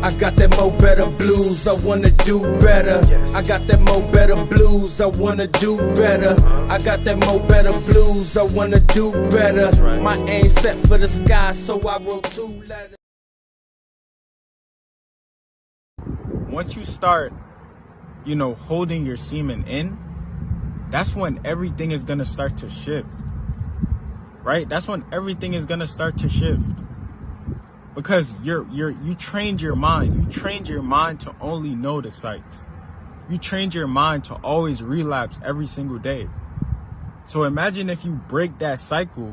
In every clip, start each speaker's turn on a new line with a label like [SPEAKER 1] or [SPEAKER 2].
[SPEAKER 1] I got that mo better blues, I wanna do better. I got that mo better blues, I wanna do better. I got that mo better blues, I wanna do better. My aim set for the sky, so I wrote 2 letters.
[SPEAKER 2] Once you start, holding your semen in, that's when everything is gonna start to shift, right? That's when everything is gonna start to shift. Because you trained your mind. You trained your mind to only know the sights. You trained your mind to always relapse every single day. So imagine if you break that cycle.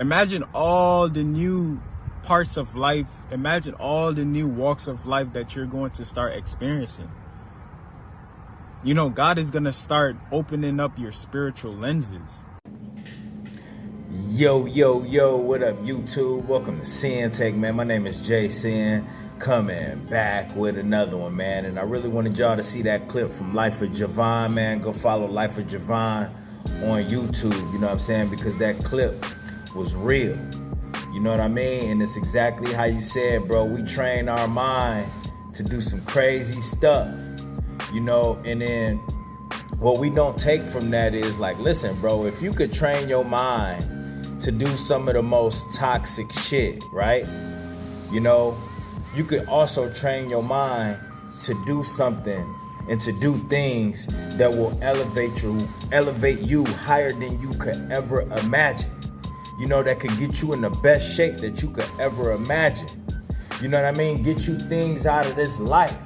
[SPEAKER 2] Imagine all the new parts of life. Imagine all the new walks of life that you're going to start experiencing. God is going to start opening up your spiritual lenses.
[SPEAKER 3] Yo, what up, YouTube? Welcome to Sinn-Take, man. My name is Sin, coming back with another one, man. And I really wanted y'all to see that clip from Life of Javon, man. Go follow Life of Javon on YouTube, you know what I'm saying? Because that clip was real, you know what I mean? And it's exactly how you said, bro. We train our mind to do some crazy stuff, and then what we don't take from that is like, listen, bro, if you could train your mind to do some of the most toxic shit, right? You could also train your mind to do something and to do things that will elevate you higher than you could ever imagine. That could get you in the best shape that you could ever imagine. You know what I mean? Get you things out of this life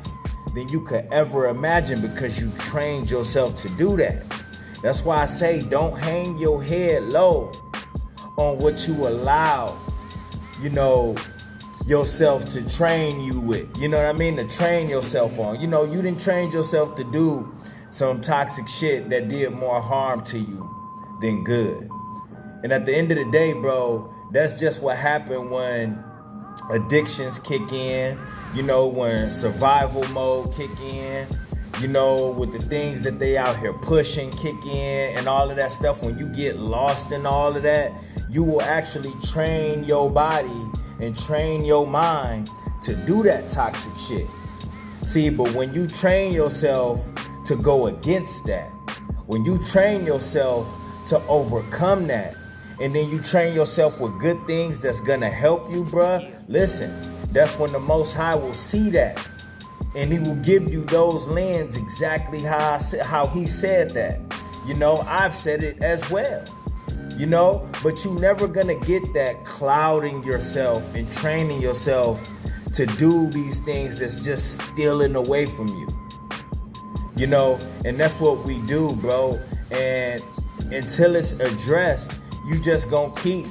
[SPEAKER 3] than you could ever imagine because you trained yourself to do that. That's why I say don't hang your head low on what you allow, yourself to train you with. You know what I mean? To train yourself on. You didn't train yourself to do some toxic shit that did more harm to you than good. And at the end of the day, bro, that's just what happened when addictions kick in, when survival mode kick in, with the things that they out here pushing kick in and all of that stuff. When you get lost in all of that, you will actually train your body and train your mind to do that toxic shit. See, but when you train yourself to go against that, when you train yourself to overcome that, and then you train yourself with good things that's gonna help you, bruh, listen, that's when the Most High will see that. And he will give you those lands exactly how he said that. I've said it as well. But you never gonna get that clouding yourself and training yourself to do these things that's just stealing away from you. And that's what we do, bro. And until it's addressed, you just gonna keep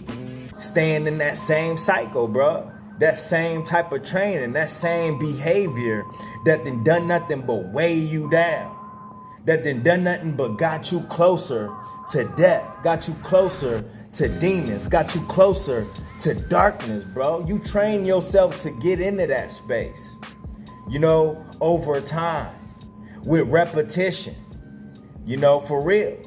[SPEAKER 3] staying in that same cycle, bro. That same type of training, that same behavior that done nothing but weigh you down. That done nothing but got you closer to death, got you closer to demons, got you closer to darkness, bro. You train yourself to get into that space, over time, with repetition, for real.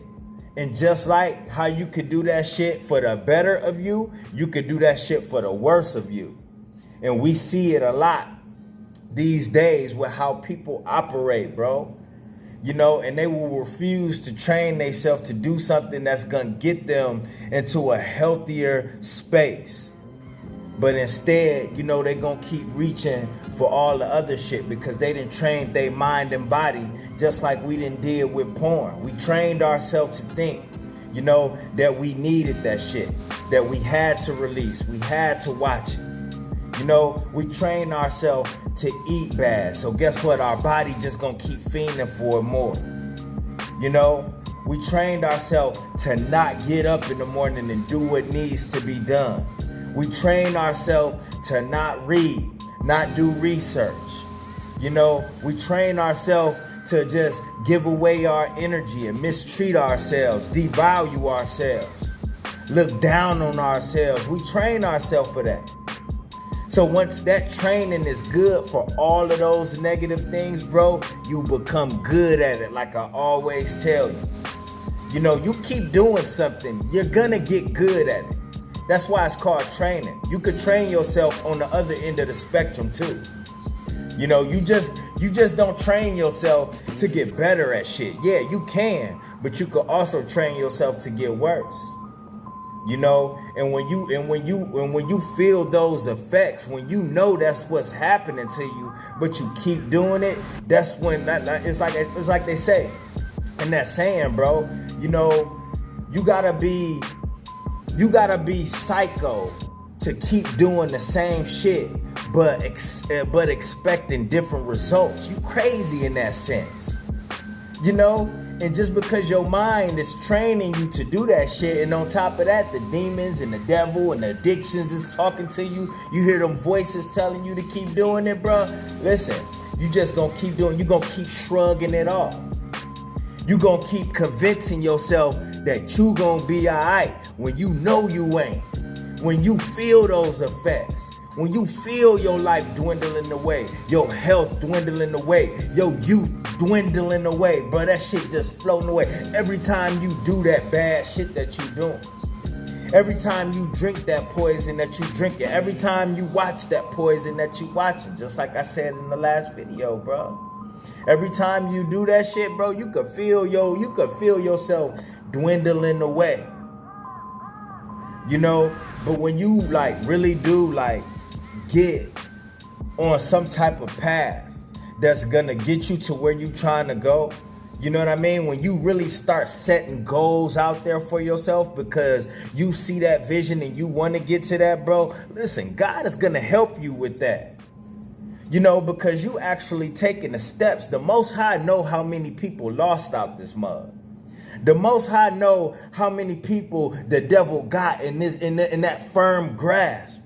[SPEAKER 3] And just like how you could do that shit for the better of you, you could do that shit for the worse of you. And we see it a lot these days with how people operate, bro. And they will refuse to train themselves to do something that's gonna get them into a healthier space. But instead, they gonna keep reaching for all the other shit because they didn't train their mind and body just like we didn't did with porn. We trained ourselves to think, that we needed that shit, that we had to release, we had to watch it. We train ourselves to eat bad. So guess what? Our body just gonna keep fiending for it more. We trained ourselves to not get up in the morning and do what needs to be done. We train ourselves to not read, not do research. We train ourselves to just give away our energy and mistreat ourselves, devalue ourselves, look down on ourselves. We train ourselves for that. So once that training is good for all of those negative things, bro, you become good at it, like I always tell you. You keep doing something, you're gonna get good at it. That's why it's called training. You could train yourself on the other end of the spectrum too. You know, you just don't train yourself to get better at shit. Yeah, you can, but you could also train yourself to get worse. You know, and when you feel those effects, when you know that's what's happening to you, but you keep doing it, that's when it's like they say in that saying, bro. You know, you gotta be psycho to keep doing the same shit, but expecting different results. You crazy in that sense, you know. And just because your mind is training you to do that shit, and on top of that, the demons and the devil and the addictions is talking to you. You hear them voices telling you to keep doing it, bro. Listen, you just gonna keep doing. You gonna keep shrugging it off. You gonna keep convincing yourself that you gonna be alright when you know you ain't. When you feel those effects. When you feel your life dwindling away, your health dwindling away, your youth dwindling away, bro, that shit just floating away. Every time you do that bad shit that you doing, every time you drink that poison that you drinking, every time you watch that poison that you watching, just like I said in the last video, bro. Every time you do that shit, bro, you could feel yourself dwindling away. You know, but when you like really do like get on some type of path that's gonna get you to where you trying to go, you know what I mean? When you really start setting goals out there for yourself because you see that vision and you want to get to that, bro, listen, God is gonna help you with that. You know, because you actually taking the steps. The Most High know how many people lost out this mud. The Most High know how many people the devil got in that firm grasp.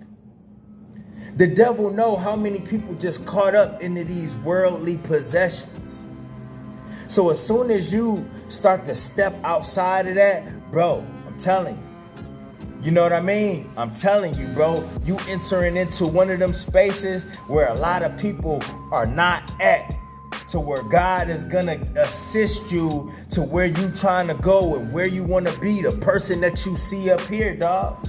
[SPEAKER 3] The devil know how many people just caught up into these worldly possessions. So as soon as you start to step outside of that, bro, I'm telling you. You know what I mean? I'm telling you, bro, you entering into one of them spaces where a lot of people are not at. To where God is gonna assist you to where you trying to go and where you want to be, the person that you see up here, dog.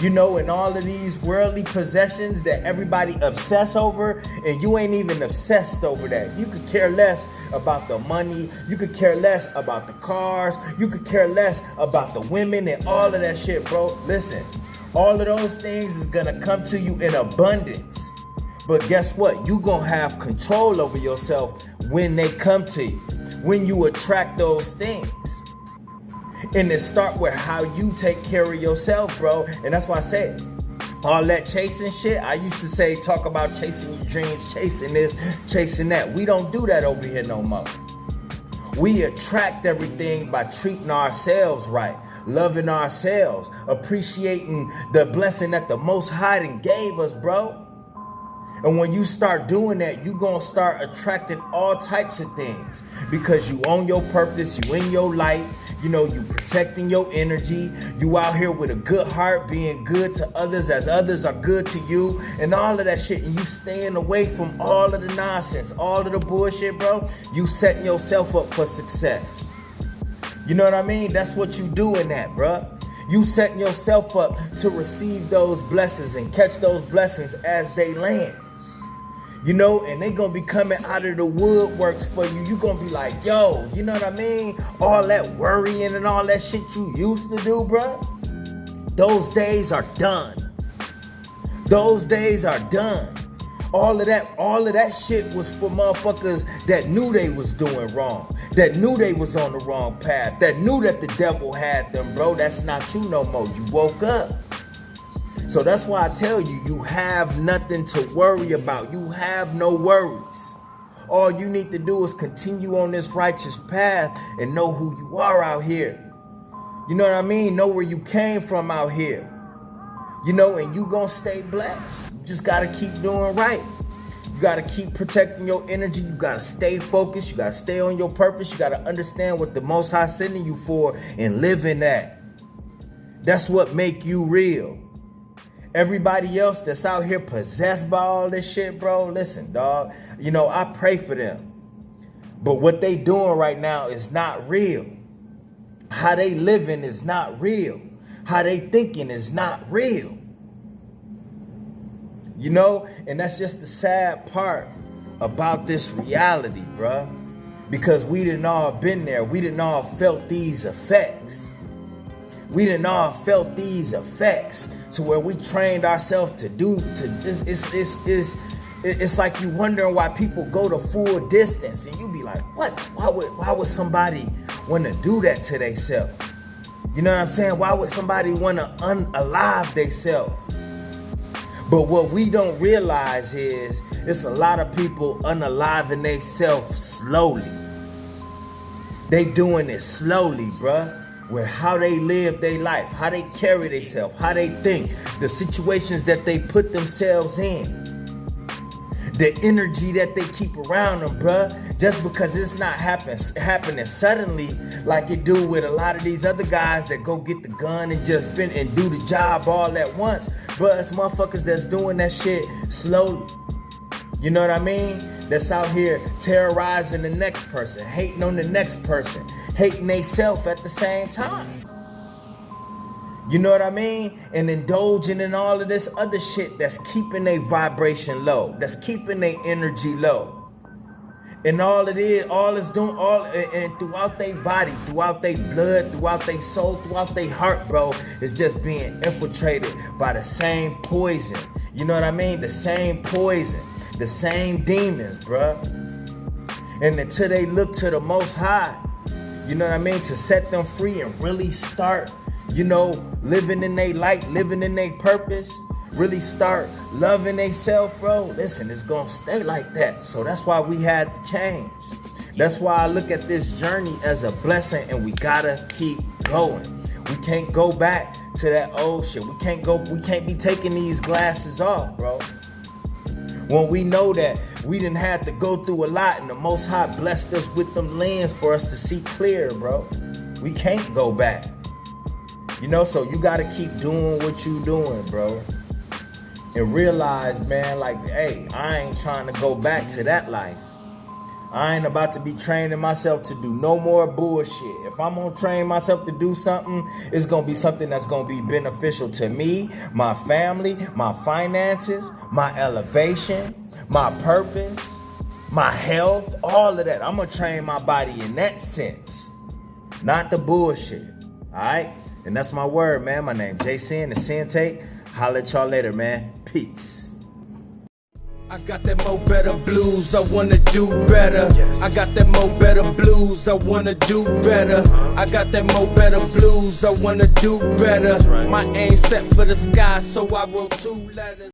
[SPEAKER 3] You know, and all of these worldly possessions that everybody obsess over, and you ain't even obsessed over that. You could care less about the money. You could care less about the cars. You could care less about the women and all of that shit, bro. Listen, all of those things is gonna come to you in abundance. But guess what? You gonna have control over yourself when they come to you, when you attract those things. And it start with how you take care of yourself, bro. And that's why I said, all that chasing shit, I used to say, talk about chasing your dreams, chasing this, chasing that. We don't do that over here no more. We attract everything by treating ourselves right, loving ourselves, appreciating the blessing that the Most High done gave us, bro. And when you start doing that, you gonna start attracting all types of things because you own your purpose, you in your light, you know, you protecting your energy, you out here with a good heart, being good to others as others are good to you, and all of that shit, and you staying away from all of the nonsense, all of the bullshit, bro. You setting yourself up for success. You know what I mean? That's what you doing that, bro. You setting yourself up to receive those blessings and catch those blessings as they land. You know, and they gonna be coming out of the woodworks for you. You gonna be like, yo, you know what I mean? All that worrying and all that shit you used to do, bro. Those days are done. Those days are done. All of that shit was for motherfuckers that knew they was doing wrong, that knew they was on the wrong path, that knew that the devil had them, bro. That's not you no more. You woke up. So that's why I tell you, you have nothing to worry about. You have no worries. All you need to do is continue on this righteous path and know who you are out here. You know what I mean? Know where you came from out here. You know, and you gonna stay blessed. You just gotta keep doing right. You gotta keep protecting your energy. You gotta stay focused. You gotta stay on your purpose. You gotta understand what the Most High sending you for and live in that. That's what make you real. Everybody else that's out here possessed by all this shit, bro, listen, dog. You know, I pray for them. But what they doing right now is not real. How they living is not real. How they thinking is not real. You know, and that's just the sad part about this reality, bruh. Because we done all been there. We done all felt these effects. We done all felt these effects to where we trained ourselves to do, it's like you wondering why people go to full distance, and you be like, what? Why would somebody want to do that to themselves? You know what I'm saying? Why would somebody want to unalive themselves? But what we don't realize is it's a lot of people unaliving themselves slowly. They doing it slowly, bruh. Where how they live their life, how they carry themselves, how they think, the situations that they put themselves in, the energy that they keep around them, bruh. Just because it's not happening suddenly like it do with a lot of these other guys that go get the gun and just and do the job all at once. Bruh, it's motherfuckers that's doing that shit slowly. You know what I mean? That's out here terrorizing the next person, hating on the next person, hating theyself at the same time. You know what I mean? And indulging in all of this other shit that's keeping their vibration low, that's keeping their energy low. And all it's doing, and throughout their body, throughout their blood, throughout their soul, throughout their heart, bro, is just being infiltrated by the same poison. You know what I mean? The same poison, the same demons, bro. And until they look to the Most High, you know what I mean, to set them free and really start, you know, living in their light, living in their purpose, really start loving themselves, bro. Listen, it's gonna stay like that. So that's why we had to change. That's why I look at this journey as a blessing, and we gotta keep going. We can't go back to that old shit. We can't be taking these glasses off, bro. When we know that we didn't have to go through a lot, and the Most High blessed us with them lens for us to see clear, bro. We can't go back. You know, so you gotta keep doing what you doing, bro. And realize, man, like, hey, I ain't trying to go back to that life. I ain't about to be training myself to do no more bullshit. If I'm gonna train myself to do something, it's gonna be something that's gonna be beneficial to me, my family, my finances, my elevation, my purpose, my health, all of that. I'm gonna train my body in that sense, not the bullshit. All right? And that's my word, man. My name Sinn, the Sinn-Take. Holla at y'all later, man. Peace.
[SPEAKER 1] I got that mo better blues, I wanna do better. I got that mo better blues, I wanna do better. I got that mo better blues, I wanna do better. My aim set for the sky, so I wrote 2 letters.